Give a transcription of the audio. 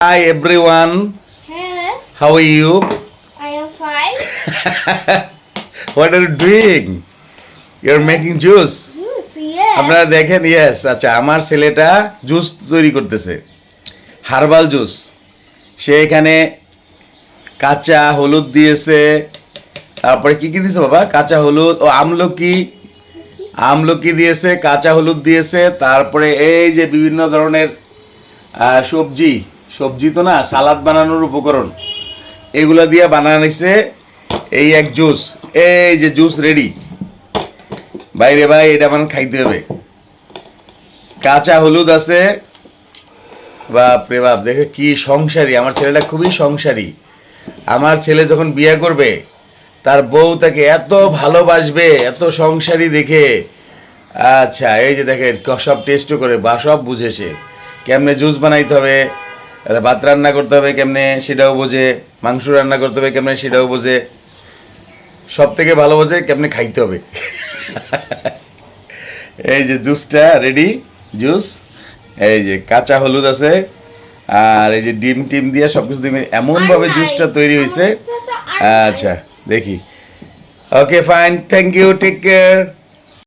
Hi everyone, Hello, how are you? I am fine. What are you doing? You're making juice. Juice, yes. আপনারা দেখেন, yes, আচ্ছা, আমার ছেলেটা juice তৈরি করতেছে, হার্বাল জুস। সে এখানে কাঁচা হলুদ দিয়েছে, তারপরে কি কি দিয়েছে বাবা? কাঁচা হলুদ ও আমলকি, আমলকি দিয়েছে, কাঁচা হলুদ দিয়েছে, তারপরে এই যে বিভিন্ন ধরনের সবজি, সবজি তো না, সালাদ বানানোর উপকরণ, এগুলা দিয়ে বানানিছে এই এক জুস। এই যে জুস রেডি। বাইরে ভাই, এটা মানে খাইতে হবে। কাঁচা হলুদ আছে, বাপ রে বাপ, দেখে কি সংসারী আমার ছেলেটা, খুবই সংসারী। আমার ছেলে যখন বিয়ে করবে, তার বউ তাকে এত ভালোবাসবে, এত সংসারী দেখে। আচ্ছা, এই যে দেখে সব টেস্টও করে বা সব বুঝেছে, কেমনে জুস বানাইতে হবে, ভাত রান্না করতে হবে কেমনে সেটাও বোঝে, মাংস রান্না করতে হবে কেমনে সেটাও বোঝে, সব থেকে ভালো বোঝে কেমনে খাইতে হবে। এই যে জুসটা রেডি, জুস। এই যে কাঁচা হলুদ আছে, আর এই যে ডিম টিম দিয়ে সব কিছু দিয়ে এমনভাবে জুসটা তৈরি হয়েছে। আচ্ছা, দেখি। Okay fine, thank you, take care.